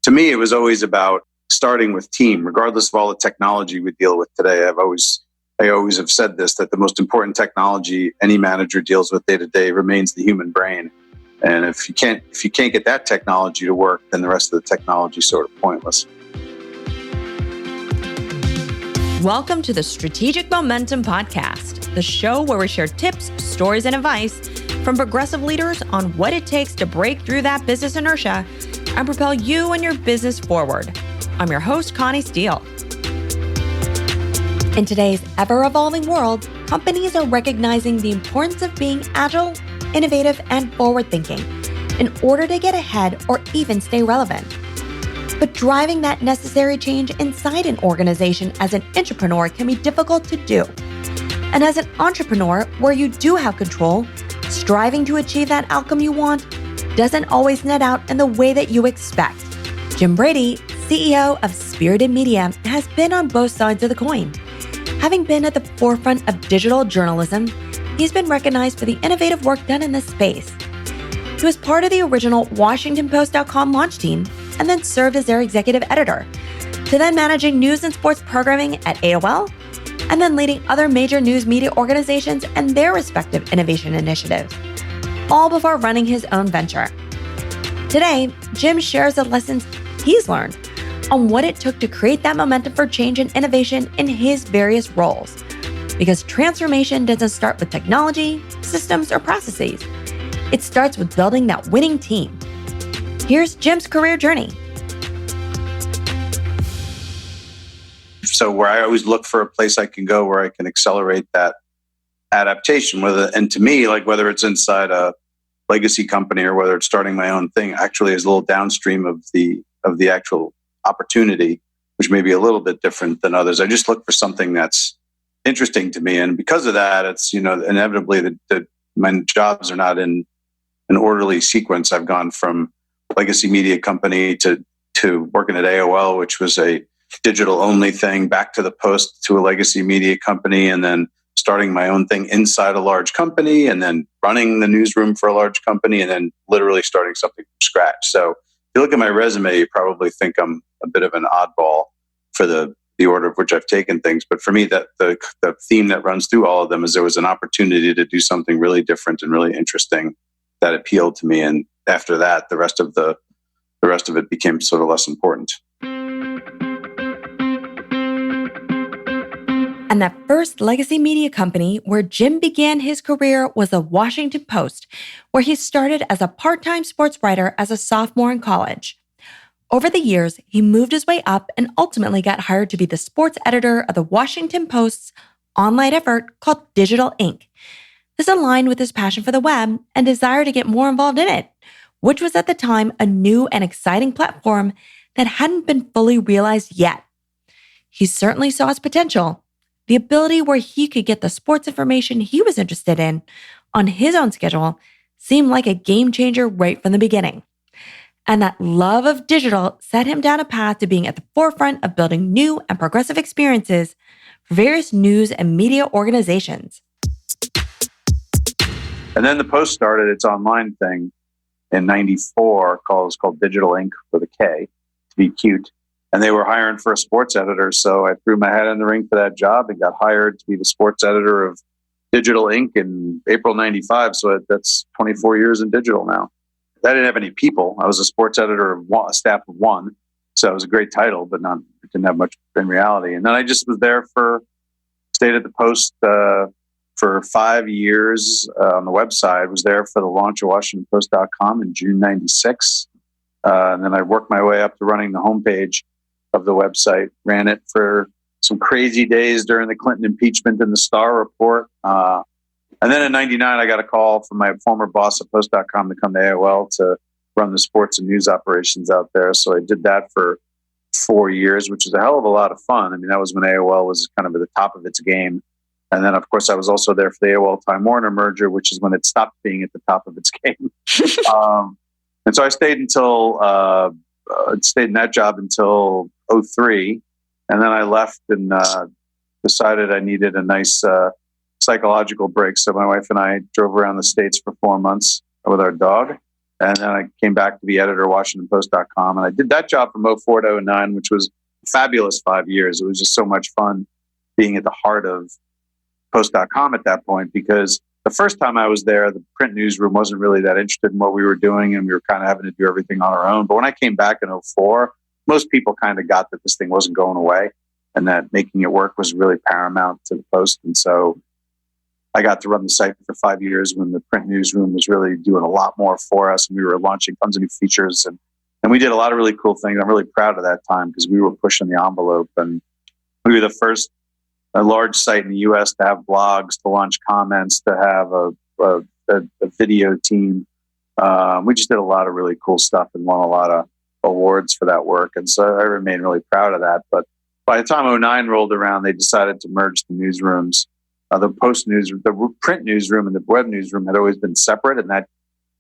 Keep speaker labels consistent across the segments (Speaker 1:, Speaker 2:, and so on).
Speaker 1: to me, it was always about starting with team, regardless of all the technology we deal with today. I always have said this, that the most important technology any manager deals with day to day remains the human brain. And if you can't get that technology to work, then the rest of the technology is sort of pointless.
Speaker 2: Welcome to the Strategic Momentum Podcast, the show where we share tips, stories, and advice from progressive leaders on what it takes to break through that business inertia and propel you and your business forward. I'm your host, Connie Steele. In today's ever-evolving world, companies are recognizing the importance of being agile, innovative, and forward-thinking in order to get ahead or even stay relevant. But driving that necessary change inside an organization as an intrapreneur can be difficult to do. And as an entrepreneur, where you do have control, striving to achieve that outcome you want doesn't always net out in the way that you expect. Jim Brady, CEO of Spirited Media, has been on both sides of the coin. Having been at the forefront of digital journalism, he's been recognized for the innovative work done in this space. He was part of the original WashingtonPost.com launch team and then served as their executive editor, to then managing news and sports programming at AOL, and then leading other major news media organizations and their respective innovation initiatives, all before running his own venture. Today, Jim shares the lessons he's learned on what it took to create that momentum for change and innovation in his various roles. Because transformation doesn't start with technology, systems, or processes. It starts with building that winning team. Here's Jim's career journey.
Speaker 1: So where I always look for a place I can go where I can accelerate that adaptation, and to me, like whether it's inside a legacy company or whether it's starting my own thing, actually is a little downstream of the actual opportunity, which may be a little bit different than others. I just look for something that's interesting to me, and because of that, it's inevitably that my jobs are not in an orderly sequence. I've gone from legacy media company to working at AOL, which was a digital only thing, back to the Post to a legacy media company, and then starting my own thing inside a large company, and then running the newsroom for a large company, and then literally starting something from scratch. So if you look at my resume, you probably think I'm a bit of an oddball for the order of which I've taken things. But for me, that the theme that runs through all of them is there was an opportunity to do something really different and really interesting that appealed to me. And after that, the rest of it became sort of less important.
Speaker 2: And that first legacy media company where Jim began his career was the Washington Post, where he started as a part-time sports writer as a sophomore in college. Over the years, he moved his way up and ultimately got hired to be the sports editor of the Washington Post's online effort called Digital Inc. This aligned with his passion for the web and desire to get more involved in it, which was at the time a new and exciting platform that hadn't been fully realized yet. He certainly saw its potential, the ability where he could get the sports information he was interested in on his own schedule seemed like a game changer right from the beginning. And that love of digital set him down a path to being at the forefront of building new and progressive experiences for various news and media organizations.
Speaker 1: And then the Post started its online thing in '94, called Digital Inc. with a K, to be cute. And they were hiring for a sports editor. So I threw my hat in the ring for that job and got hired to be the sports editor of Digital Inc. in April '95. So that's 24 years in digital now. I didn't have any people. I was a sports editor of a staff of one. So it was a great title, but it didn't have much in reality. And then I just was there stayed at the Post for 5 years on the website. Was there for the launch of WashingtonPost.com in June '96. And then I worked my way up to running the homepage of the website, ran it for some crazy days during the Clinton impeachment and the Starr Report. And then in '99, I got a call from my former boss at Post.com to come to AOL to run the sports and news operations out there. So I did that for 4 years, which is a hell of a lot of fun. I mean, that was when AOL was kind of at the top of its game. And then, of course, I was also there for the AOL-Time Warner merger, which is when it stopped being at the top of its game. And so I stayed in that job until '03. And then I left and decided I needed a nice psychological break. So my wife and I drove around the States for 4 months with our dog. And then I came back to be editor of WashingtonPost.com. And I did that job from 04 to 09, which was a fabulous 5 years. It was just so much fun being at the heart of Post.com at that point, because the first time I was there, the print newsroom wasn't really that interested in what we were doing, and we were kind of having to do everything on our own. But when I came back in 04, most people kind of got that this thing wasn't going away and that making it work was really paramount to the Post. And so I got to run the site for 5 years when the print newsroom was really doing a lot more for us, and we were launching tons of new features, and we did a lot of really cool things. I'm really proud of that time because we were pushing the envelope, and we were the first large site in the U.S. to have blogs, to launch comments, to have a video team. We just did a lot of really cool stuff and won a lot of awards for that work, and so I remain really proud of that. But by the time 09 rolled around, they decided to merge the newsrooms. The Post newsroom, the print newsroom, and the web newsroom had always been separate, and that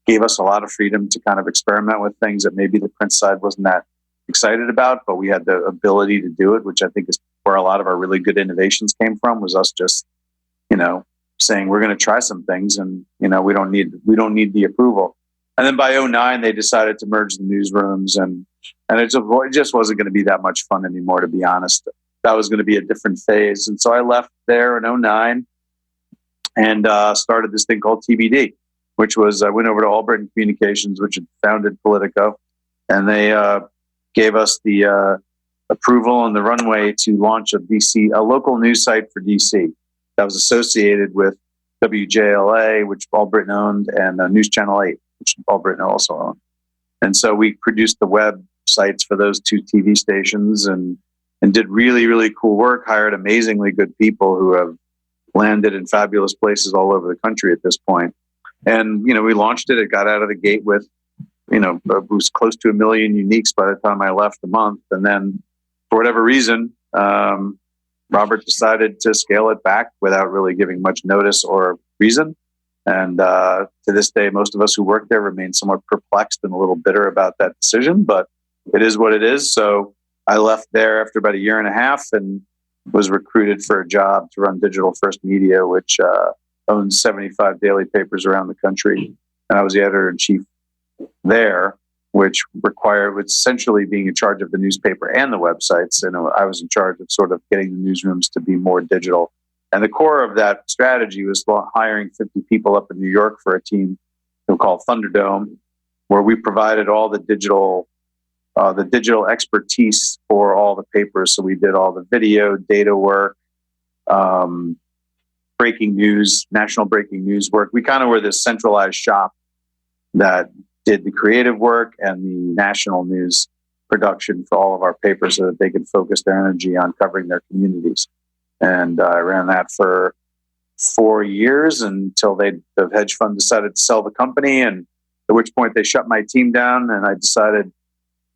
Speaker 1: gave us a lot of freedom to kind of experiment with things that maybe the print side wasn't that excited about, but we had the ability to do it, which I think is where a lot of our really good innovations came from, was us just, saying we're going to try some things, and we don't need the approval. And then by 09, they decided to merge the newsrooms, and it just wasn't going to be that much fun anymore, to be honest. That was going to be a different phase. And so I left there in 09 and started this thing called TBD, which was I went over to Allbritton Communications, which had founded Politico, and they gave us the approval and the runway to launch a local news site for DC that was associated with WJLA, which Allbritton owned, and News Channel 8, which Allbritton also owned. And so we produced the web sites for those two TV stations and did really, really cool work, hired amazingly good people who have landed in fabulous places all over the country at this point. And, we launched it. It got out of the gate with, it was close to 1 million uniques by the time I left a month. And then for whatever reason, Robert decided to scale it back without really giving much notice or reason. And to this day, most of us who work there remain somewhat perplexed and a little bitter about that decision, but it is what it is. So I left there after about 1.5 years and was recruited for a job to run Digital First Media, which owns 75 daily papers around the country. And I was the editor-in-chief there, which required essentially being in charge of the newspaper and the websites. And I was in charge of sort of getting the newsrooms to be more digital. And the core of that strategy was hiring 50 people up in New York for a team we called Thunderdome, where we provided all the digital expertise for all the papers. So we did all the video, data work, breaking news, national breaking news work. We kind of were this centralized shop that did the creative work and the national news production for all of our papers so that they could focus their energy on covering their communities. And I ran that for 4 years until the hedge fund decided to sell the company, and at which point they shut my team down. And I decided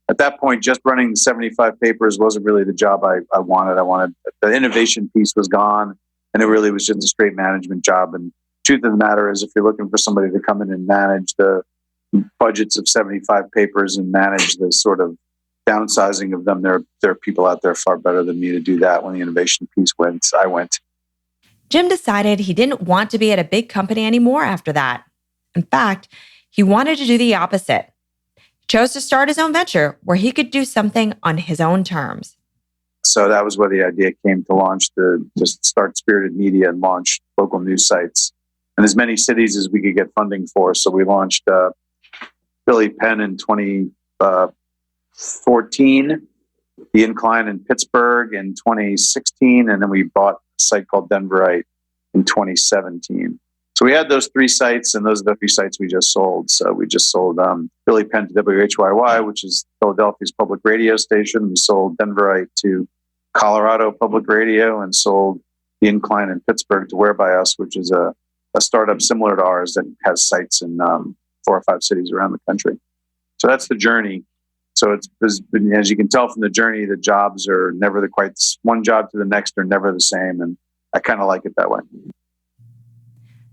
Speaker 1: at that point, just running the 75 papers wasn't really the job I wanted. The innovation piece was gone, and it really was just a straight management job. And truth of the matter is, if you're looking for somebody to come in and manage the budgets of 75 papers and manage the sort of downsizing of them, there are people out there far better than me to do that. When the innovation piece went, I went.
Speaker 2: Jim decided he didn't want to be at a big company anymore after that. In fact, he wanted to do the opposite. Chose to start his own venture where he could do something on his own terms.
Speaker 1: So that was where the idea came to just start Spirited Media and launch local news sites in as many cities as we could get funding for. So we launched Billy Penn in 2014, The Incline in Pittsburgh in 2016, and then we bought a site called Denverite in 2017. So we had those 3 sites, and those are the 3 sites we just sold. So we just sold Billy Penn to WHYY, which is Philadelphia's public radio station. We sold Denverite to Colorado Public Radio, and sold The Incline in Pittsburgh to Where By Us, which is a startup similar to ours that has sites in 4 or 5 cities around the country. So that's the journey. So it's been, as you can tell from the journey, the jobs are never one job to the next are never the same, and I kind of like it that way.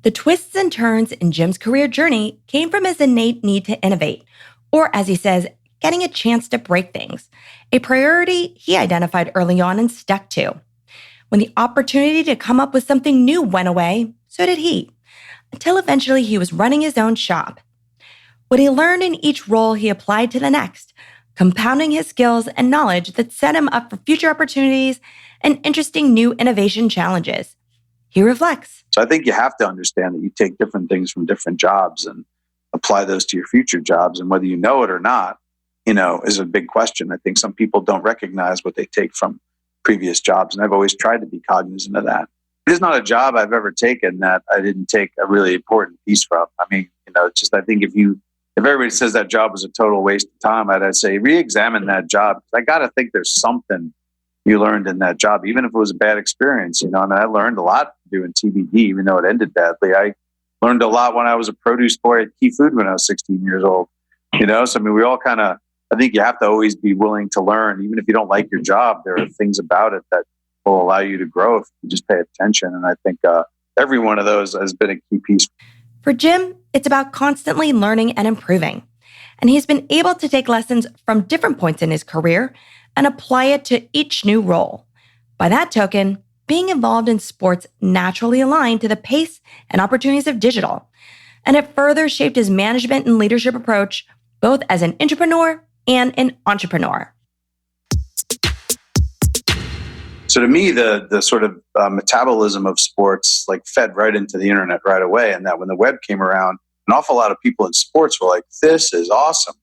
Speaker 2: The twists and turns in Jim's career journey came from his innate need to innovate, or as he says, getting a chance to break things, a priority he identified early on and stuck to. When the opportunity to come up with something new went away, so did he, until eventually he was running his own shop. What he learned in each role he applied to the next, compounding his skills and knowledge that set him up for future opportunities and interesting new innovation challenges. He reflects.
Speaker 1: So I think you have to understand that you take different things from different jobs and apply those to your future jobs. And whether you know it or not, is a big question. I think some people don't recognize what they take from previous jobs. And I've always tried to be cognizant of that. There's not a job I've ever taken that I didn't take a really important piece from. I mean, I think if everybody says that job was a total waste of time, I'd say re-examine that job. I got to think there's something you learned in that job, even if it was a bad experience. I mean, I learned a lot doing TBD, even though it ended badly. I learned a lot when I was a produce boy at Key Food when I was 16 years old. So I mean, we all I think you have to always be willing to learn, even if you don't like your job. There are things about it that will allow you to grow if you just pay attention. And I think every one of those has been a key piece.
Speaker 2: For Jim, it's about constantly learning and improving. And he's been able to take lessons from different points in his career and apply it to each new role. By that token, being involved in sports naturally aligned to the pace and opportunities of digital. And it further shaped his management and leadership approach, both as an intrapreneur and an entrepreneur.
Speaker 1: So to me, the sort of metabolism of sports fed right into the internet right away. And that when the web came around, an awful lot of people in sports were like, this is awesome.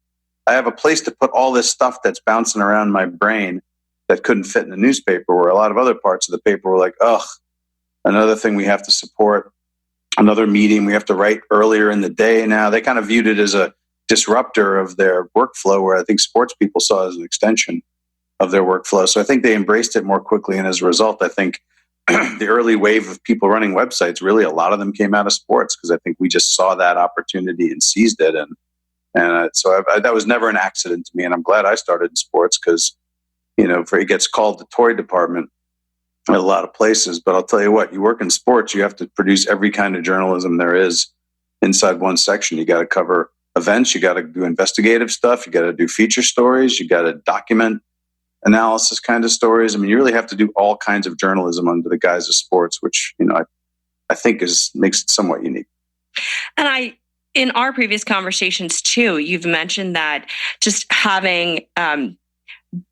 Speaker 1: I have a place to put all this stuff that's bouncing around my brain that couldn't fit in the newspaper, where a lot of other parts of the paper were like, ugh, another thing we have to support, another meeting we have to write earlier in the day now. They kind of viewed it as a disruptor of their workflow, where I think sports people saw it as an extension of their workflow. So I think they embraced it more quickly. And as a result, I think the early wave of people running websites, really a lot of them came out of sports, because I think we just saw that opportunity and seized it. So that was never an accident to me. And I'm glad I started in sports, because, it gets called the toy department at a lot of places. But I'll tell you what, you work in sports, you have to produce every kind of journalism there is inside one section. You got to cover events, you got to do investigative stuff, you got to do feature stories, you got to document analysis kind of stories. I mean, you really have to do all kinds of journalism under the guise of sports, which, I think makes it somewhat unique.
Speaker 3: And in our previous conversations too, you've mentioned that just having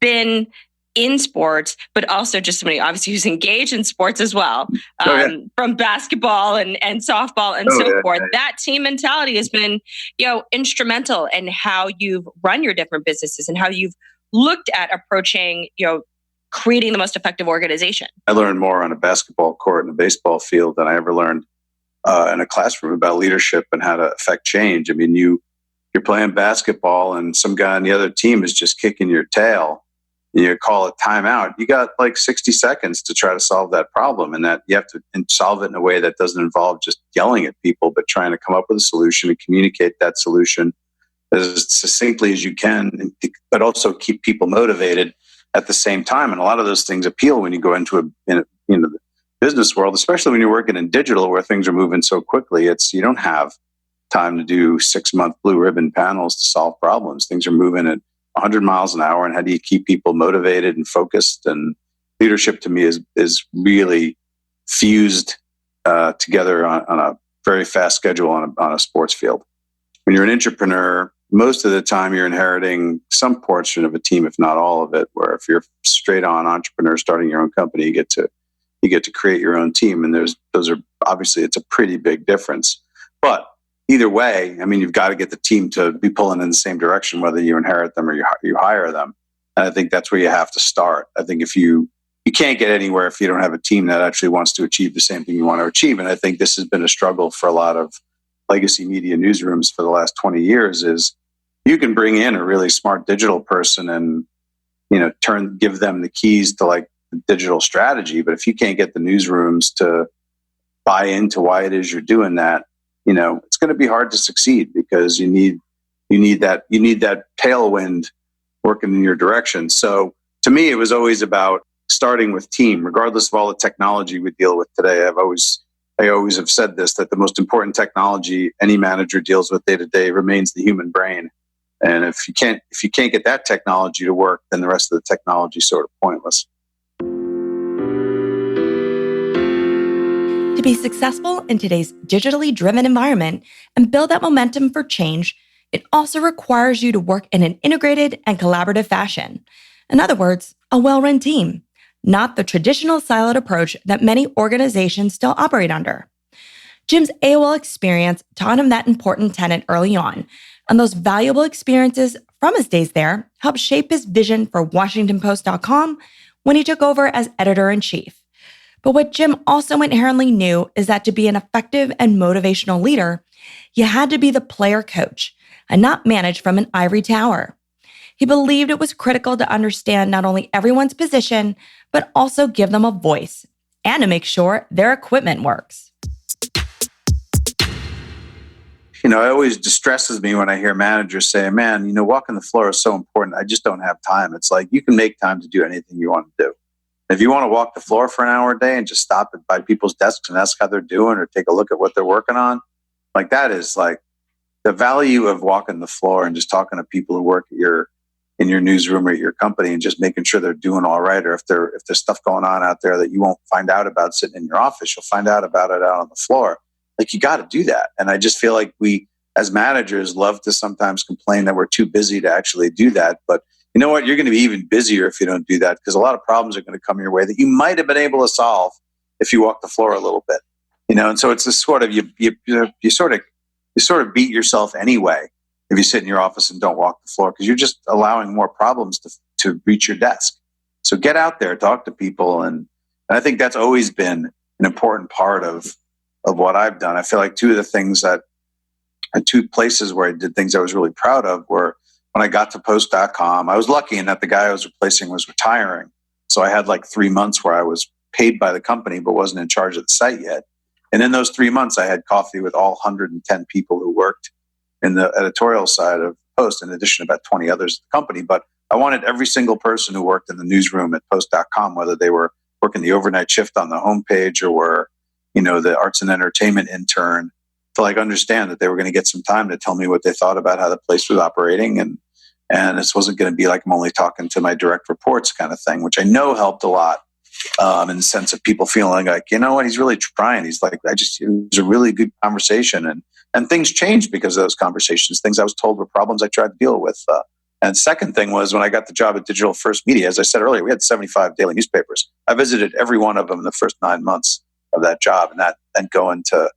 Speaker 3: been in sports, but also just somebody obviously who's engaged in sports as well, from basketball and softball and so forth. That team mentality has been, instrumental in how you've run your different businesses and how you've looked at approaching, creating the most effective organization. I
Speaker 1: learned more on a basketball court and a baseball field than I ever learned in a classroom about leadership and how to affect change. I mean, you're playing basketball and some guy on the other team is just kicking your tail. You call a timeout. You got 60 seconds to try to solve that problem, and that you have to solve it in a way that doesn't involve just yelling at people, but trying to come up with a solution and communicate that solution as succinctly as you can, but also keep people motivated at the same time. And a lot of those things appeal when you go into the business world, especially when you're working in digital, where things are moving so quickly. You don't have time to do 6-month blue ribbon panels to solve problems. Things are moving at 100 miles an hour. And how do you keep people motivated and focused? And leadership to me is really fused together on a very fast schedule on a sports field. When you're an intrapreneur, most of the time you're inheriting some portion of a team, if not all of it, where if you're straight on entrepreneur starting your own company, you get to create your own team. And those are obviously, it's a pretty big difference. But either way, I mean, you've got to get the team to be pulling in the same direction, whether you inherit them or you hire them. And I think that's where you have to start. I think if you can't get anywhere if you don't have a team that actually wants to achieve the same thing you want to achieve. And I think this has been a struggle for a lot of legacy media newsrooms for the last 20 years is you can bring in a really smart digital person and, give them the keys to the digital strategy. But if you can't get the newsrooms to buy into why it is you're doing that, it's going to be hard to succeed, because you need that tailwind working in your direction. So to me, it was always about starting with team, regardless of all the technology we deal with today. I always have said this, that the most important technology any manager deals with day to day remains the human brain. And if you can't get that technology to work, then the rest of the technology is sort of pointless.
Speaker 2: To be successful in today's digitally driven environment and build that momentum for change, It also requires you to work in an integrated and collaborative fashion. In other words, a well-run team, not the traditional siloed approach that many organizations still operate under. Jim's AOL experience taught him that important tenet early on, and those valuable experiences from his days there helped shape his vision for WashingtonPost.com when he took over as editor-in-chief. But what Jim also inherently knew is that to be an effective and motivational leader, you had to be the player coach and not manage from an ivory tower. He believed it was critical to understand not only everyone's position, but also give them a voice and to make sure their equipment works.
Speaker 1: It always distresses me when I hear managers say, man, walking the floor is so important. I just don't have time. It's like, you can make time to do anything you want to do. If you want to walk the floor for an hour a day and just stop by people's desks and ask how they're doing or take a look at what they're working on, like that is like the value of walking the floor and just talking to people who work in your newsroom or at your company and just making sure they're doing all right. Or if there's stuff going on out there that you won't find out about sitting in your office, you'll find out about it out on the floor. Like, you got to do that. And I just feel like we, as managers, love to sometimes complain that we're too busy to actually do that. But you know what? You're going to be even busier if you don't do that, because a lot of problems are going to come your way that you might have been able to solve if you walk the floor a little bit. And so it's this sort of, you sort of beat yourself anyway if you sit in your office and don't walk the floor, because you're just allowing more problems to reach your desk. So get out there, talk to people. And I think that's always been an important part of what I've done. I feel like two places where I did things I was really proud of were when I got to Post.com. I was lucky in that the guy I was replacing was retiring. So I had like 3 months where I was paid by the company, but wasn't in charge of the site yet. And in those 3 months, I had coffee with all 110 people who worked in the editorial side of Post, in addition to about 20 others at the company. But I wanted every single person who worked in the newsroom at Post.com, whether they were working the overnight shift on the homepage or were, the arts and entertainment intern, to understand that they were going to get some time to tell me what they thought about how the place was operating. And this wasn't going to be like I'm only talking to my direct reports kind of thing, which I know helped a lot in the sense of people feeling like, he's really trying. He's like, it was a really good conversation. And things changed because of those conversations. Things I was told were problems I tried to deal with. And second thing was, when I got the job at Digital First Media, as I said earlier, we had 75 daily newspapers. I visited every one of them in the first 9 months of that job, and going to,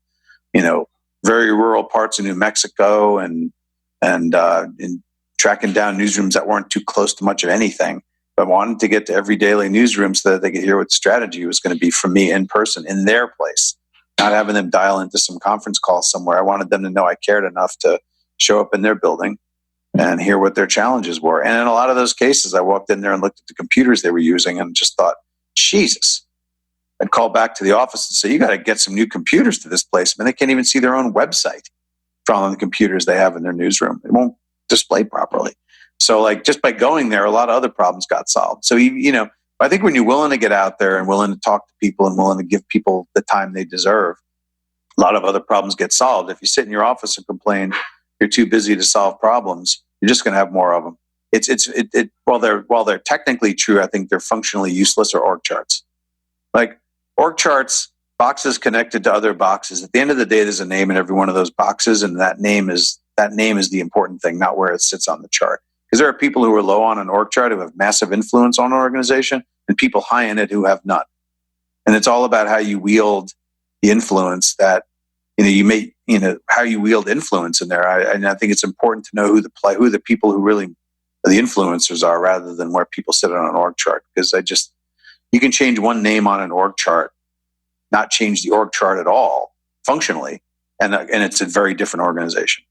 Speaker 1: very rural parts of New Mexico and tracking down newsrooms that weren't too close to much of anything, but wanted to get to every daily newsroom so that they could hear what the strategy was going to be from me in person in their place, not having them dial into some conference call somewhere. I wanted them to know I cared enough to show up in their building and hear what their challenges were. And in a lot of those cases, I walked in there and looked at the computers they were using and just thought, Jesus. I'd call back to the office and say, you got to get some new computers to this place. I mean, they can't even see their own website from the computers they have in their newsroom. It won't display properly. So just by going there, a lot of other problems got solved. So, I think when you're willing to get out there and willing to talk to people and willing to give people the time they deserve, a lot of other problems get solved. If you sit in your office and complain you're too busy to solve problems, you're just going to have more of them. While they're technically true, I think they're functionally useless, or org charts. Like org charts, boxes connected to other boxes. At the end of the day, there's a name in every one of those boxes, and that name is the important thing, not where it sits on the chart. Because there are people who are low on an org chart who have massive influence on an organization, and people high in it who have none. And it's all about how you wield the influence that how you wield influence in there. And I think it's important to know who the people who really are the influencers are, rather than where people sit on an org chart. Because you can change one name on an org chart, not change the org chart at all functionally, and it's a very different organization.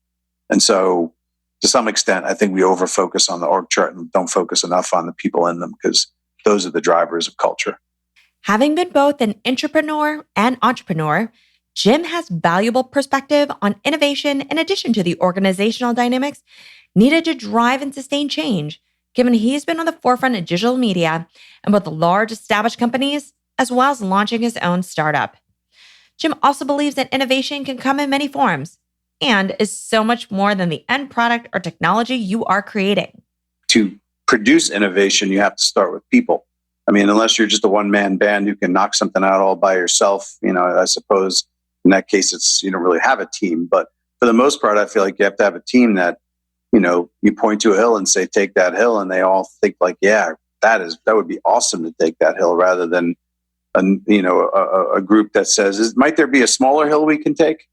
Speaker 1: And so, to some extent, I think we over-focus on the org chart and don't focus enough on the people in them, because those are the drivers of culture.
Speaker 2: Having been both an intrapreneur and entrepreneur, Jim has valuable perspective on innovation in addition to the organizational dynamics needed to drive and sustain change, given he's been on the forefront of digital media and both the large established companies as well as launching his own startup. Jim also believes that innovation can come in many forms and is so much more than the end product or technology you are creating.
Speaker 1: To produce innovation, you have to start with people. I mean, unless you're just a one-man band who can knock something out all by yourself, I suppose in that case, you don't really have a team. But for the most part, I feel like you have to have a team that you point to a hill and say, take that hill. And they all think like, yeah, that would be awesome to take that hill, rather than a group that says, might there be a smaller hill we can take?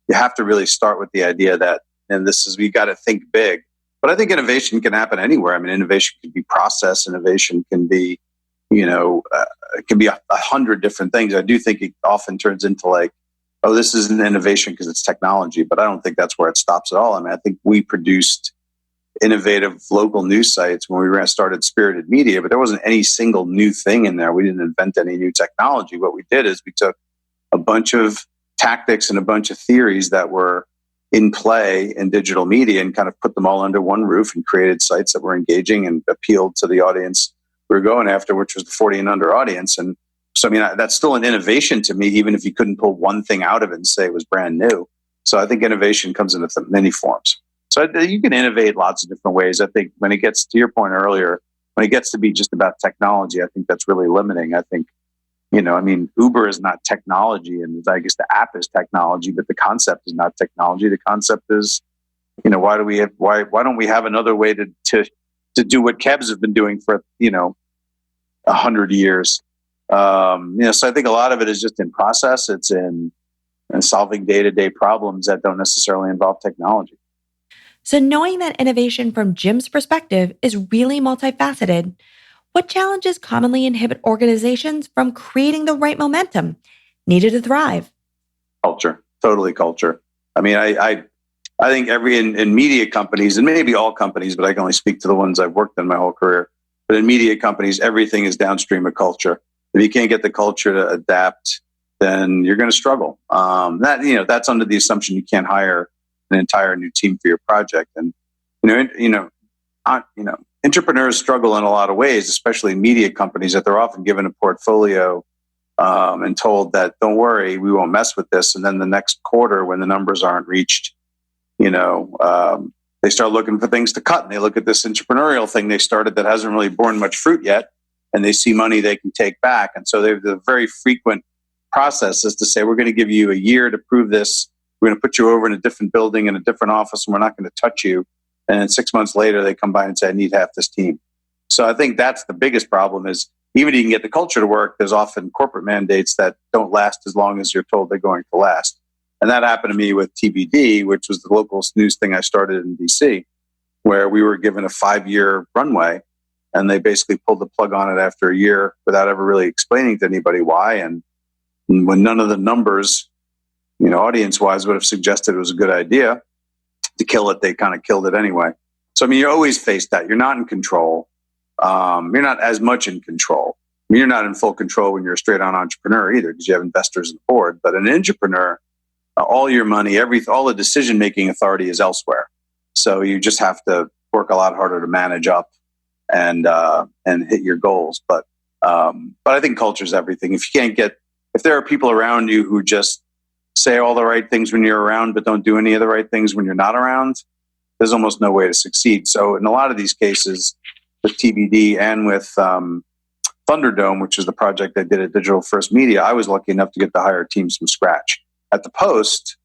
Speaker 1: You have to really start with the idea that, and we got to think big. But I think innovation can happen anywhere. I mean, innovation can be process. Innovation can be, it can be 100 different things. I do think it often turns into like, oh, this is an innovation because it's technology. But I don't think that's where it stops at all. I mean, I think we produced innovative local news sites when we started Spirited Media, but there wasn't any single new thing in there. We didn't invent any new technology. What we did is we took a bunch of tactics and a bunch of theories that were in play in digital media and kind of put them all under one roof and created sites that were engaging and appealed to the audience we were going after, which was the 40 and under audience. And so, I mean, that's still an innovation to me, even if you couldn't pull one thing out of it and say it was brand new. So I think innovation comes in many forms. So you can innovate lots of different ways. I think when it gets to your point earlier, when it gets to be just about technology, I think that's really limiting. I think, Uber is not technology, and I guess the app is technology, but the concept is not technology. The concept is, why don't we have another way to do what cabs have been doing for 100 years? So I think a lot of it is just in process. It's in solving day-to-day problems that don't necessarily involve technology.
Speaker 2: So knowing that innovation from Jim's perspective is really multifaceted, what challenges commonly inhibit organizations from creating the right momentum needed to thrive?
Speaker 1: Culture, totally culture. I mean, I think in media companies, and maybe all companies, but I can only speak to the ones I've worked in my whole career. But in media companies, everything is downstream of culture. If you can't get the culture to adapt, then you're going to struggle. That's under the assumption you can't hire an entire new team for your project. And entrepreneurs struggle in a lot of ways, especially media companies, that they're often given a portfolio and told that, don't worry, we won't mess with this. And then the next quarter, when the numbers aren't reached, they start looking for things to cut. And they look at this entrepreneurial thing they started that hasn't really borne much fruit yet, and they see money they can take back. And so the very frequent process is to say, we're going to give you a year to prove this. We're going to put you over in a different building in a different office, and we're not going to touch you. And then 6 months later, they come by and say, I need half this team. So I think that's the biggest problem is, even if you can get the culture to work, there's often corporate mandates that don't last as long as you're told they're going to last. And that happened to me with TBD, which was the local news thing I started in DC, where we were given a 5-year runway, and they basically pulled the plug on it after a year without ever really explaining to anybody why. And when none of the numbers, audience-wise would have suggested it was a good idea to kill it, they kind of killed it anyway. So, I mean, you're always faced that. You're not in control. You're not as much in control. I mean, you're not in full control when you're a straight-on entrepreneur either, because you have investors and board. But an entrepreneur, all your money, all the decision-making authority is elsewhere. So you just have to work a lot harder to manage up and hit your goals. But I think culture is everything. If there are people around you who just say all the right things when you're around, but don't do any of the right things when you're not around, there's almost no way to succeed. So in a lot of these cases, with TBD and with Thunderdome, which is the project I did at Digital First Media, I was lucky enough to get to hire teams from scratch. At the Post,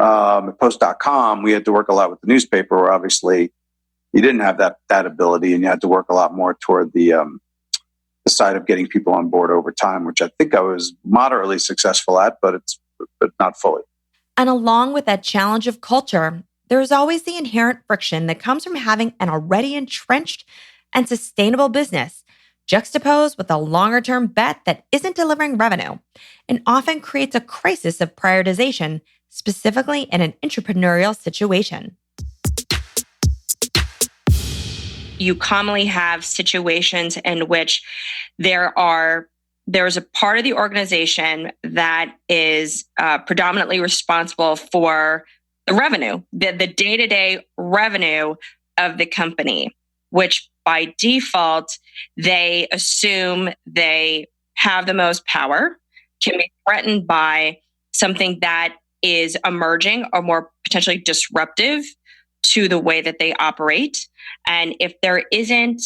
Speaker 1: at Post.com, we had to work a lot with the newspaper, where obviously you didn't have that ability, and you had to work a lot more toward the side of getting people on board over time, which I think I was moderately successful at, but not fully.
Speaker 2: And along with that challenge of culture, there's always the inherent friction that comes from having an already entrenched and sustainable business juxtaposed with a longer-term bet that isn't delivering revenue, and often creates a crisis of prioritization, specifically in an entrepreneurial situation.
Speaker 3: You commonly have situations in which there's a part of the organization that is predominantly responsible for the revenue, the day-to-day revenue of the company, which by default, they assume they have the most power, can be threatened by something that is emerging or more potentially disruptive to the way that they operate. And if there isn't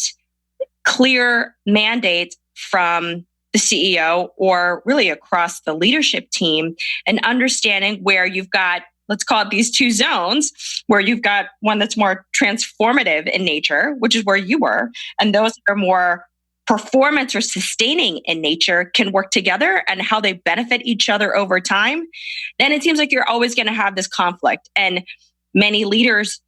Speaker 3: clear mandates from the CEO or really across the leadership team, and understanding where you've got let's call it these two zones, where you've got one that's more transformative in nature, which is where you were, and those that are more performance or sustaining in nature can work together and how they benefit each other over time, then it seems like you're always going to have this conflict. And many leaders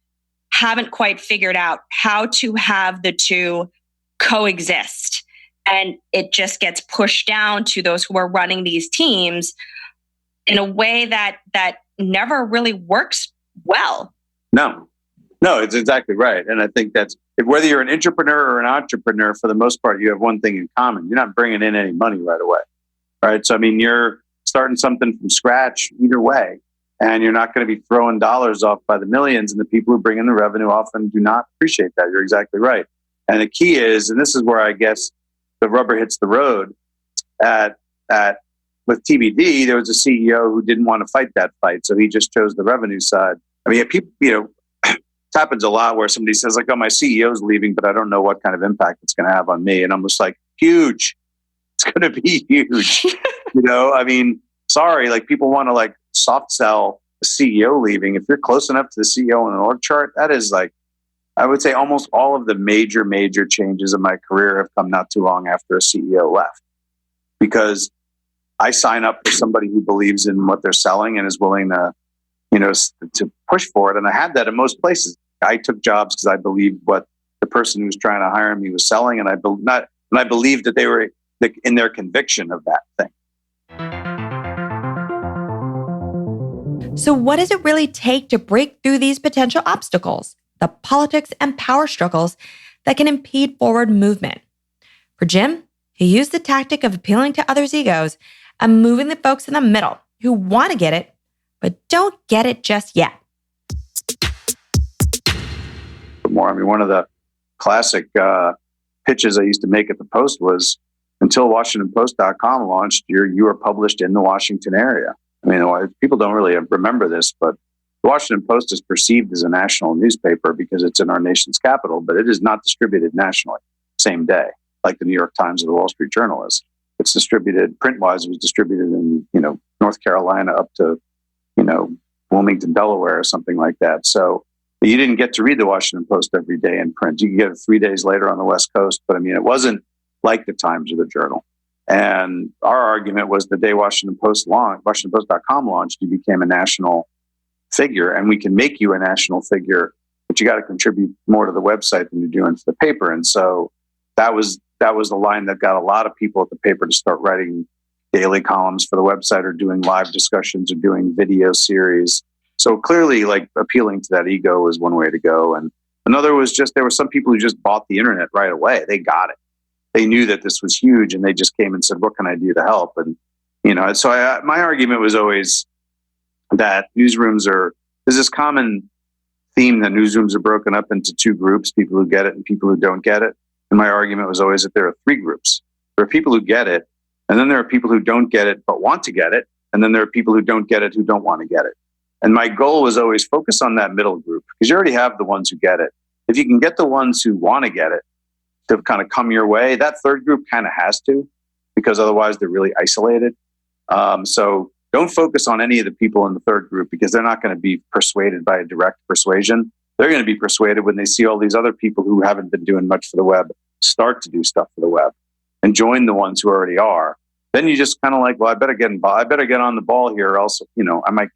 Speaker 3: haven't quite figured out how to have the two coexist. And it just gets pushed down to those who are running these teams in a way that never really works well.
Speaker 1: No, it's exactly right. And I think that's, whether you're an intrapreneur or an entrepreneur, for the most part, you have one thing in common. You're not bringing in any money right away, right? So, I mean, you're starting something from scratch either way, and you're not going to be throwing dollars off by the millions, and the people who bring in the revenue often do not appreciate that. You're exactly right. And the key is, and this is where I guess the rubber hits the road, with TBD, there was a CEO who didn't want to fight that fight, so he just chose the revenue side. I mean, people, it happens a lot where somebody says like, "Oh, my CEO's leaving, but I don't know what kind of impact it's going to have on me." And I'm just like, huge. It's going to be huge. I mean, sorry, like people want to like soft sell the CEO leaving. If you're close enough to the CEO on an org chart, that is like, I would say almost all of the major changes in my career have come not too long after a CEO left, because I sign up for somebody who believes in what they're selling and is willing to, to push for it. And I had that in most places. I took jobs because I believed what the person who was trying to hire me was selling, and I believed that they were in their conviction of that thing.
Speaker 2: So what does it really take to break through these potential obstacles, the politics and power struggles that can impede forward movement? For Jim, he used the tactic of appealing to others' egos and moving the folks in the middle who want to get it, but don't get it just yet.
Speaker 1: More. I mean, one of the classic pitches I used to make at the Post was, until WashingtonPost.com launched, you are published in the Washington area. I mean, people don't really remember this, but the Washington Post is perceived as a national newspaper because it's in our nation's capital, but it is not distributed nationally same day, like the New York Times or the Wall Street Journal is. It's distributed, print-wise, it was distributed in, North Carolina up to, Wilmington, Delaware, or something like that. So you didn't get to read the Washington Post every day in print. You could get it 3 days later on the West Coast. But I mean, it wasn't like the Times or the Journal. And our argument was the day WashingtonPost.com launched, you became a national figure, and we can make you a national figure, but you got to contribute more to the website than you're doing to the paper. And so that was the line that got a lot of people at the paper to start writing daily columns for the website, or doing live discussions, or doing video series. So clearly, like, appealing to that ego was one way to go. And another was just, there were some people who just bought the internet right away. They got it. They knew that this was huge, and they just came and said, "What can I do to help?" And, so my argument was always that there's this common theme that newsrooms are broken up into two groups, people who get it and people who don't get it. And my argument was always that there are three groups. There are people who get it, and then there are people who don't get it but want to get it, and then there are people who don't get it who don't want to get it. And my goal was always focus on that middle group, because you already have the ones who get it. If you can get the ones who want to get it to kind of come your way, that third group kind of has to, because otherwise they're really isolated. So don't focus on any of the people in the third group, because they're not going to be persuaded by a direct persuasion. They're going to be persuaded when they see all these other people who haven't been doing much for the web start to do stuff for the web, and join the ones who already are. Then you just kind of like, well, I better get on the ball here, or else, I might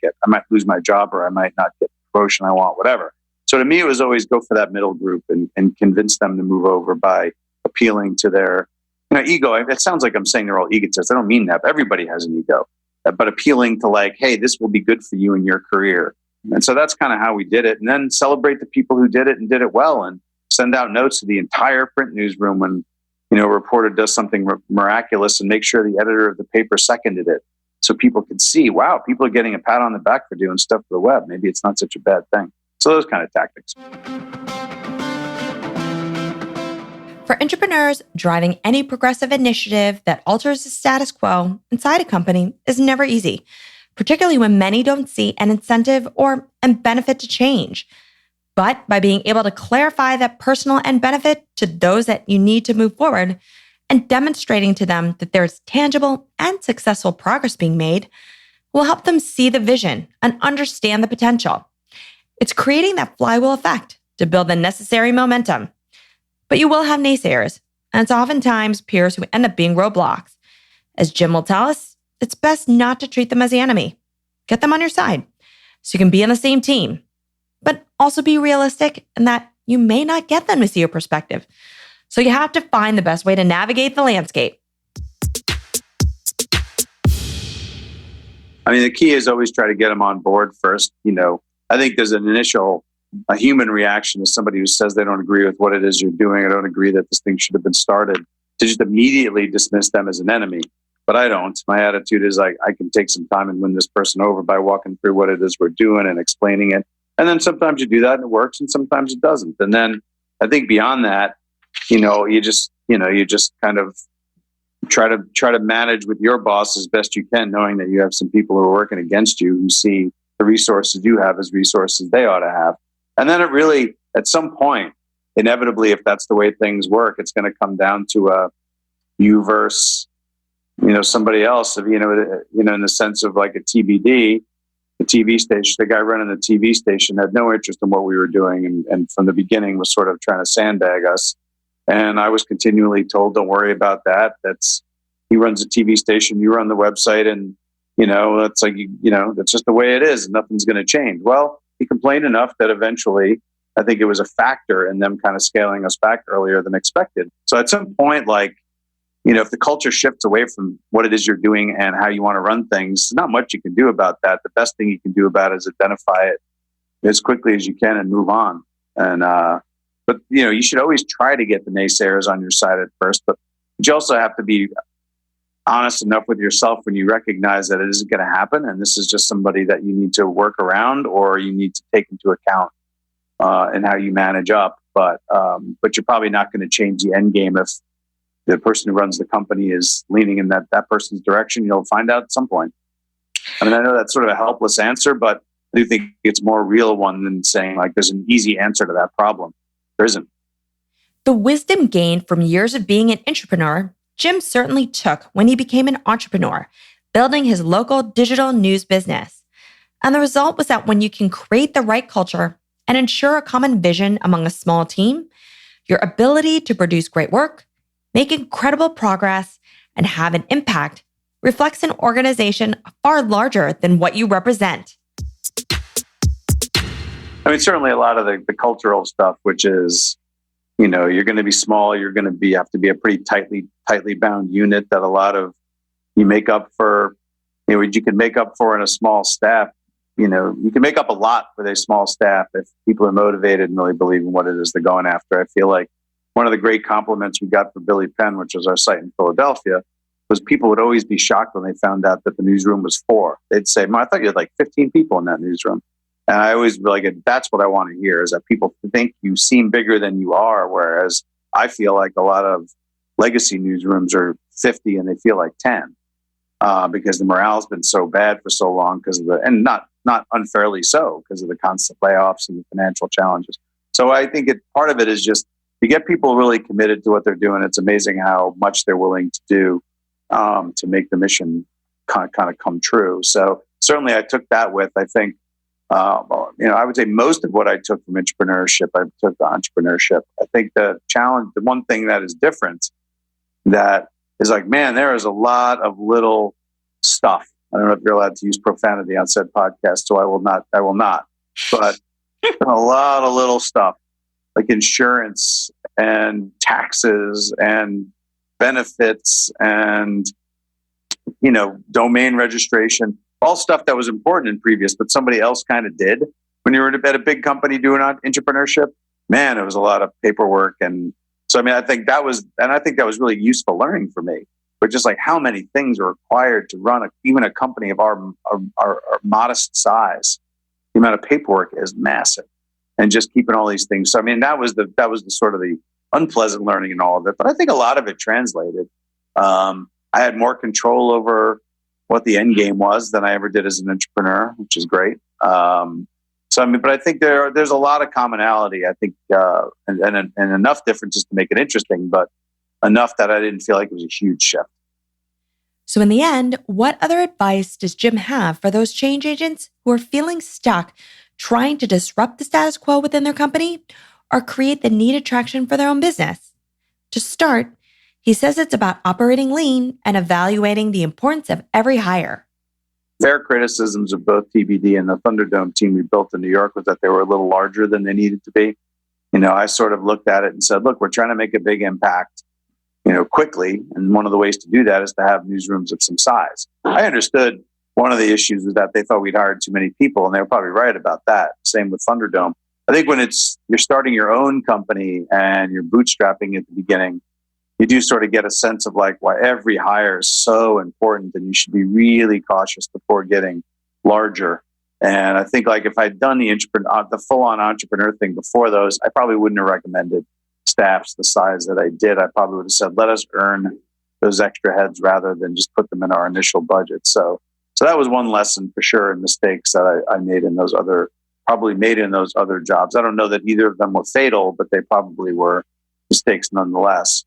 Speaker 1: lose my job, or I might not get the promotion I want, whatever. So to me, it was always go for that middle group and convince them to move over by appealing to their ego. It sounds like I'm saying they're all egotists. I don't mean that. But everybody has an ego, but appealing to like, hey, this will be good for you in your career. And so that's kind of how we did it. And then celebrate the people who did it and did it well, and send out notes to the entire print newsroom when a reporter does something miraculous, and make sure the editor of the paper seconded it, so people could see, wow, people are getting a pat on the back for doing stuff for the web. Maybe it's not such a bad thing. So those kind of tactics.
Speaker 2: For entrepreneurs, driving any progressive initiative that alters the status quo inside a company is never easy, particularly when many don't see an incentive or a benefit to change. But by being able to clarify that personal end benefit to those that you need to move forward, and demonstrating to them that there's tangible and successful progress being made, will help them see the vision and understand the potential. It's creating that flywheel effect to build the necessary momentum. But you will have naysayers, and it's oftentimes peers who end up being roadblocks. As Jim will tell us, it's best not to treat them as the enemy. Get them on your side so you can be on the same team, but also be realistic in that you may not get them to see your perspective. So you have to find the best way to navigate the landscape.
Speaker 1: I mean, the key is always try to get them on board first. I think there's a human reaction to somebody who says they don't agree with what it is you're doing. I don't agree that this thing should have been started, to just immediately dismiss them as an enemy. But I don't. My attitude is I can take some time and win this person over by walking through what it is we're doing and explaining it. And then sometimes you do that and it works, and sometimes it doesn't. And then I think beyond that, you just kind of try to manage with your boss as best you can, knowing that you have some people who are working against you who see the resources you have as resources they ought to have. And then it really, at some point, inevitably, if that's the way things work, it's going to come down to a you versus somebody else. In the sense of like a TBD, the TV station, the guy running the TV station had no interest in what we were doing, and from the beginning was sort of trying to sandbag us. And I was continually told, "Don't worry about that. He runs a TV station, you run the website, and that's that's just the way it is, and nothing's going to change." Well, he complained enough that eventually, I think it was a factor in them kind of scaling us back earlier than expected. So at some point, if the culture shifts away from what it is you're doing and how you want to run things, not much you can do about that. The best thing you can do about it is identify it as quickly as you can and move on. But you should always try to get the naysayers on your side at first, but you also have to be honest enough with yourself when you recognize that it isn't going to happen, and this is just somebody that you need to work around or you need to take into account in how you manage up. But you're probably not going to change the end game if the person who runs the company is leaning in that person's direction. You'll find out at some point. I mean, I know that's sort of a helpless answer, but I do think it's more real one than saying there's an easy answer to that problem. There isn't.
Speaker 2: The wisdom gained from years of being an intrapreneur, Jim certainly took when he became an entrepreneur, building his local digital news business. And the result was that when you can create the right culture and ensure a common vision among a small team, your ability to produce great work, make incredible progress, and have an impact reflects an organization far larger than what you represent.
Speaker 1: I mean, certainly a lot of the cultural stuff, which is, you're going to be small, you're going to have to be a pretty tightly bound unit that a lot of you make up for, you can make up for in a small staff. You can make up a lot with a small staff if people are motivated and really believe in what it is they're going after. I feel like one of the great compliments we got for Billy Penn, which was our site in Philadelphia, was people would always be shocked when they found out that the newsroom was 4. They'd say, "I thought you had like 15 people in that newsroom." And I always be like, that's what I want to hear, is that people think you seem bigger than you are. Whereas I feel like a lot of legacy newsrooms are 50 and they feel like 10 because the morale's been so bad for so long and not unfairly so, because of the constant layoffs and the financial challenges. So I think part of it is just to get people really committed to what they're doing. It's amazing how much they're willing to do to make the mission kind of come true. So certainly I took that with, I think, I would say most of what I took from entrepreneurship, I took to entrepreneurship. I think the one thing that is different, that is there is a lot of little stuff. I don't know if you're allowed to use profanity on said podcast, so I will not. But a lot of little stuff like insurance and taxes and benefits and, domain registration. All stuff that was important in previous, but somebody else kind of did. When you were at a big company doing entrepreneurship, man, it was a lot of paperwork. And so, I think that was really useful learning for me. But just like how many things are required to run even a company of our modest size, the amount of paperwork is massive, and just keeping all these things. So, that was the sort of the unpleasant learning in all of it. But I think a lot of it translated. I had more control over what the end game was than I ever did as an entrepreneur, which is great. But I think there's a lot of commonality. I think and enough differences to make it interesting, but enough that I didn't feel like it was a huge shift.
Speaker 2: So in the end, what other advice does Jim have for those change agents who are feeling stuck trying to disrupt the status quo within their company or create the needed traction for their own business? To start, he says it's about operating lean and evaluating the importance of every hire.
Speaker 1: Fair criticisms of both TBD and the Thunderdome team we built in New York was that they were a little larger than they needed to be. I sort of looked at it and said, look, we're trying to make a big impact, quickly. And one of the ways to do that is to have newsrooms of some size. I understood one of the issues was that they thought we'd hired too many people, and they were probably right about that. Same with Thunderdome. I think when you're starting your own company and you're bootstrapping at the beginning, you do sort of get a sense of like why every hire is so important, and you should be really cautious before getting larger. And I think like if I'd done the full-on entrepreneur thing before those, I probably wouldn't have recommended staffs the size that I did. I probably would have said, let us earn those extra heads rather than just put them in our initial budget. So that was one lesson for sure, and mistakes that I made in those other jobs. I don't know that either of them were fatal, but they probably were mistakes nonetheless.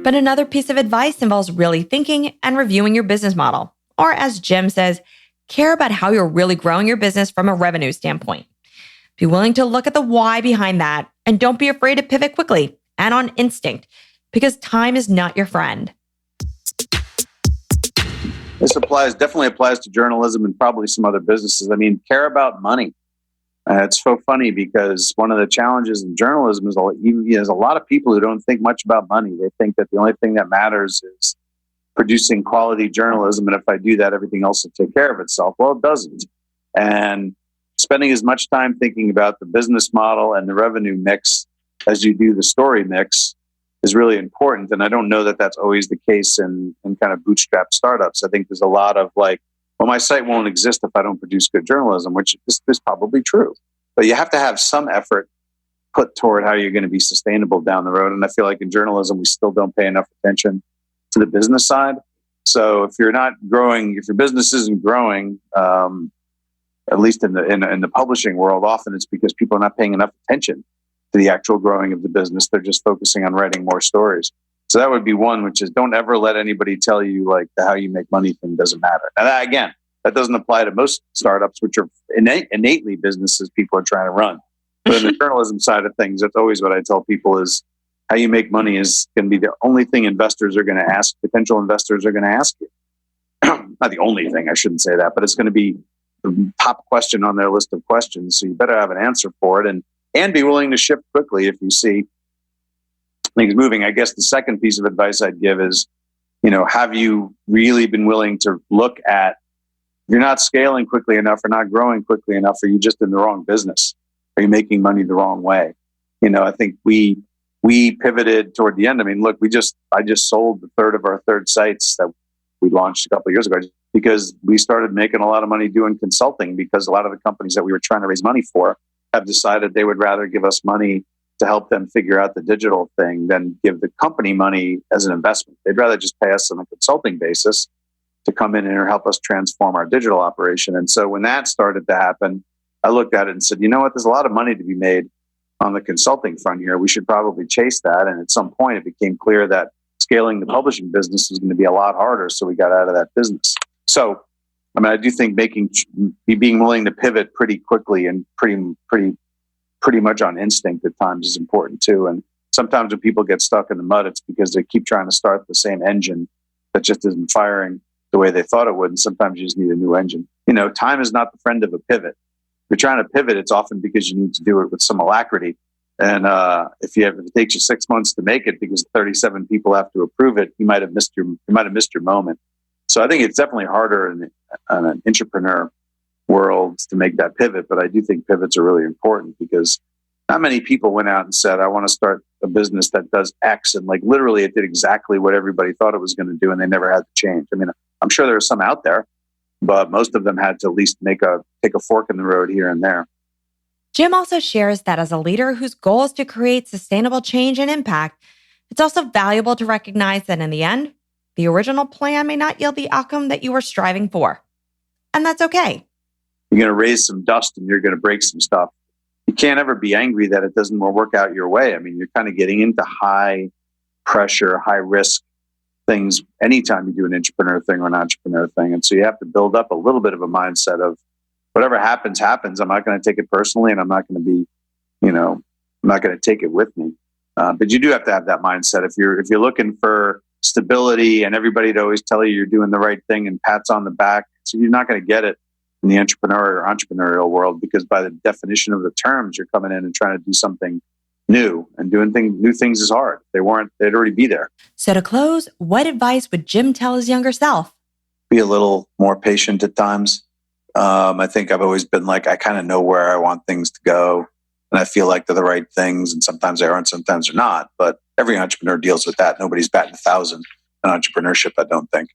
Speaker 2: But another piece of advice involves really thinking and reviewing your business model. Or as Jim says, care about how you're really growing your business from a revenue standpoint. Be willing to look at the why behind that, and don't be afraid to pivot quickly and on instinct, because time is not your friend.
Speaker 1: This definitely applies to journalism and probably some other businesses. Care about money. It's so funny because one of the challenges in journalism is there's a lot of people who don't think much about money. They think that the only thing that matters is producing quality journalism. And if I do that, everything else will take care of itself. Well, it doesn't. And spending as much time thinking about the business model and the revenue mix as you do the story mix is really important. And I don't know that that's always the case in kind of bootstrap startups. I think there's a lot of like, well, my site won't exist if I don't produce good journalism, which is probably true. But you have to have some effort put toward how you're going to be sustainable down the road. And I feel like in journalism, we still don't pay enough attention to the business side. So if you're not growing, if your business isn't growing, at least in the publishing world, often it's because people are not paying enough attention to the actual growing of the business. They're just focusing on writing more stories. So that would be one, which is don't ever let anybody tell you like the how you make money thing doesn't matter. And that doesn't apply to most startups, which are innately businesses people are trying to run. But in the journalism side of things, that's always what I tell people is how you make money is going to be the only thing potential investors are going to ask you. Not the only thing, I shouldn't say that, but it's going to be the top question on their list of questions. So you better have an answer for it and be willing to shift quickly if you see things moving. I guess the second piece of advice I'd give is, have you really been willing to look at, if you're not scaling quickly enough or not growing quickly enough, are you just in the wrong business? Are you making money the wrong way? I think we pivoted toward the end. I just sold the third of our third sites that we launched a couple of years ago because we started making a lot of money doing consulting, because a lot of the companies that we were trying to raise money for have decided they would rather give us money to help them figure out the digital thing than give the company money as an investment. They'd rather just pay us on a consulting basis to come in and help us transform our digital operation. And so when that started to happen, I looked at it and said, you know what, there's a lot of money to be made on the consulting front here. We should probably chase that. And at some point, it became clear that scaling the publishing business was going to be a lot harder. So we got out of that business. So, I do think being willing to pivot pretty quickly and pretty much on instinct at times is important too. And sometimes when people get stuck in the mud, it's because they keep trying to start the same engine that just isn't firing the way they thought it would. And sometimes you just need a new engine. Time is not the friend of a pivot. If you're trying to pivot, it's often because you need to do it with some alacrity. And if it takes you 6 months to make it because 37 people have to approve it, you might have missed your moment. So I think it's definitely harder in an intrapreneur world to make that pivot. But I do think pivots are really important because not many people went out and said, I want to start a business that does X. And like literally it did exactly what everybody thought it was going to do. And they never had to change. I'm sure there are some out there, but most of them had to at least take a fork in the road here and there.
Speaker 2: Jim also shares that as a leader whose goal is to create sustainable change and impact, it's also valuable to recognize that in the end, the original plan may not yield the outcome that you were striving for. And that's okay.
Speaker 1: You're going to raise some dust and you're going to break some stuff. you can't ever be angry that it doesn't work out your way. I mean, you're kind of getting into high pressure, high risk things anytime you do an intrapreneur thing or an entrepreneur thing. And so you have to build up a little bit of a mindset of whatever happens, happens. I'm not going to take it personally, and I'm not going to be, I'm not going to take it with me. But you do have to have that mindset. If you're looking for stability and everybody to always tell you you're doing the right thing and pats on the back, so you're not going to get it in the entrepreneurial world, because by the definition of the terms, you're coming in and trying to do something new, and doing new things is hard. They'd already be there.
Speaker 2: So to close, what advice would Jim tell his younger self?
Speaker 1: Be a little more patient at times. I think I've always been like, I kind of know where I want things to go, and I feel like they're the right things, and sometimes they aren't, sometimes they're not. But every entrepreneur deals with that. Nobody's batting 1,000 in entrepreneurship, I don't think.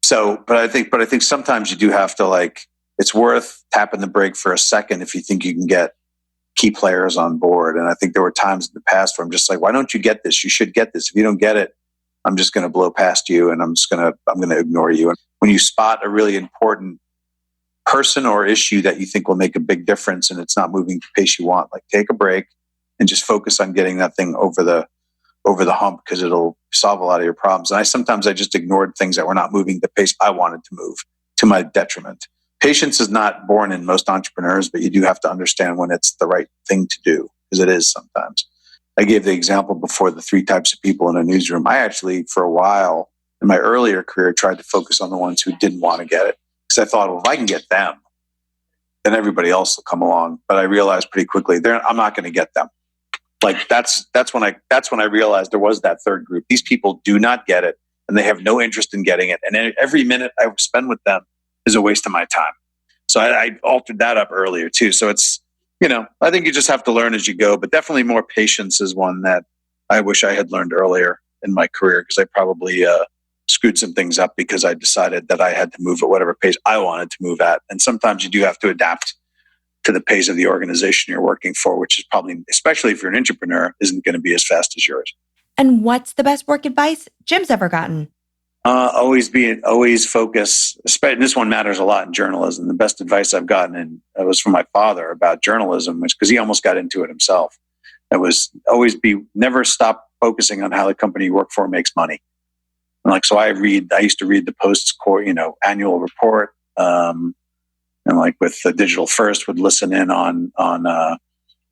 Speaker 1: So, but I think sometimes you do have to, it's worth tapping the brake for a second if you think you can get key players on board. And I think there were times in the past where I'm just like, why don't you get this? You should get this. If you don't get it, I'm just going to blow past you, and I'm going to ignore you. And when you spot a really important person or issue that you think will make a big difference and it's not moving at the pace you want, take a break and just focus on getting that thing over the hump, because it'll solve a lot of your problems. And I just ignored things that were not moving the pace I wanted to move, to my detriment. Patience is not born in most entrepreneurs, but you do have to understand when it's the right thing to do, because it is sometimes. I gave the example before, the 3 types of people in a newsroom. I actually, for a while in my earlier career, tried to focus on the ones who didn't want to get it, because I thought, well, if I can get them, then everybody else will come along. But I realized pretty quickly, I'm not going to get them. That's when I realized there was that third group. These people do not get it, and they have no interest in getting it. And every minute I spend with them is a waste of my time. So I altered that up earlier too. So it's, I think you just have to learn as you go, but definitely more patience is one that I wish I had learned earlier in my career, because I probably screwed some things up because I decided that I had to move at whatever pace I wanted to move at. And sometimes you do have to adapt to the pace of the organization you're working for, which is probably, especially if you're an entrepreneur, isn't going to be as fast as yours.
Speaker 2: And what's the best work advice Jim's ever gotten?
Speaker 1: Always focus. And this one matters a lot in journalism. The best advice I've gotten was from my father about journalism, which, because he almost got into it himself. It was never stop focusing on how the company you work for makes money. And so I used to read the Post's core, annual report, and with the Digital First would listen in on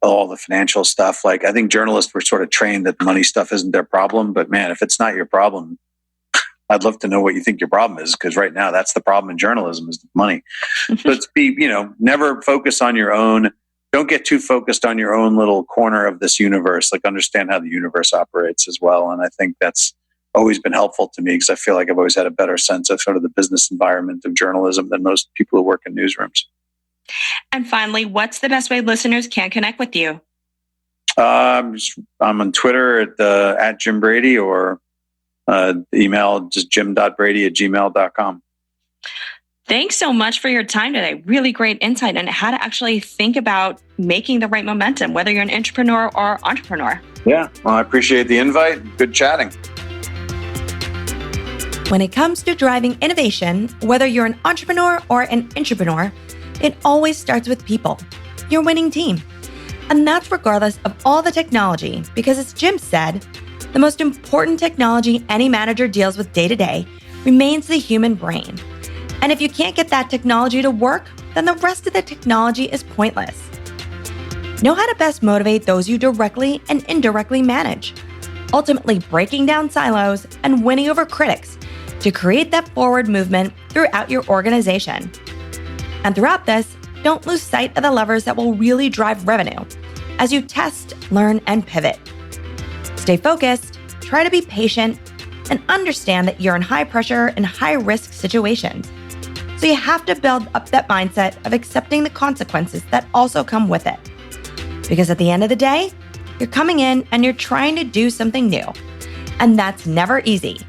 Speaker 1: all the financial stuff. I think journalists were sort of trained that the money stuff isn't their problem, but man, if it's not your problem, I'd love to know what you think your problem is, because right now that's the problem in journalism, is money. So it's never focus on your own. Don't get too focused on your own little corner of this universe. Understand how the universe operates as well. And I think that's always been helpful to me, because I feel like I've always had a better sense of sort of the business environment of journalism than most people who work in newsrooms.
Speaker 3: And finally, what's the best way listeners can connect with you?
Speaker 1: I'm on Twitter at Jim Brady, or email just jim.brady@gmail.com.
Speaker 3: Thanks so much for your time today. Really great insight on how to actually think about making the right momentum, whether you're an entrepreneur or entrepreneur.
Speaker 1: Yeah, well, I appreciate the invite. Good chatting.
Speaker 2: When it comes to driving innovation, whether you're an entrepreneur or an intrapreneur, it always starts with people, your winning team. And that's regardless of all the technology, because as Jim said, the most important technology any manager deals with day to day remains the human brain. And if you can't get that technology to work, then the rest of the technology is pointless. Know how to best motivate those you directly and indirectly manage, ultimately breaking down silos and winning over critics to create that forward movement throughout your organization. And throughout this, don't lose sight of the levers that will really drive revenue as you test, learn, and pivot. Stay focused, try to be patient, and understand that you're in high pressure and high risk situations. So you have to build up that mindset of accepting the consequences that also come with it. Because at the end of the day, you're coming in and you're trying to do something new. And that's never easy.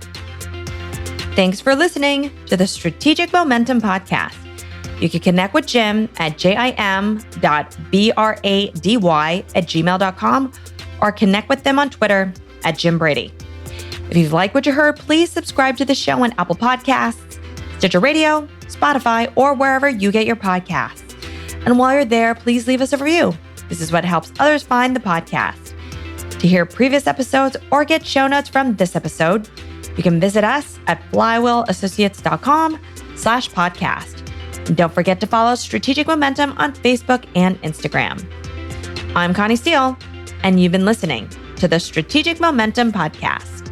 Speaker 2: Thanks for listening to the Strategic Momentum Podcast. You can connect with Jim at jim.brady@gmail.com or connect with them on Twitter at Jim Brady. If you've liked what you heard, please subscribe to the show on Apple Podcasts, Stitcher Radio, Spotify, or wherever you get your podcasts. And while you're there, please leave us a review. This is what helps others find the podcast. To hear previous episodes or get show notes from this episode, you can visit us at flywheelassociates.com/podcast. And don't forget to follow Strategic Momentum on Facebook and Instagram. I'm Connie Steele, and you've been listening to the Strategic Momentum Podcast.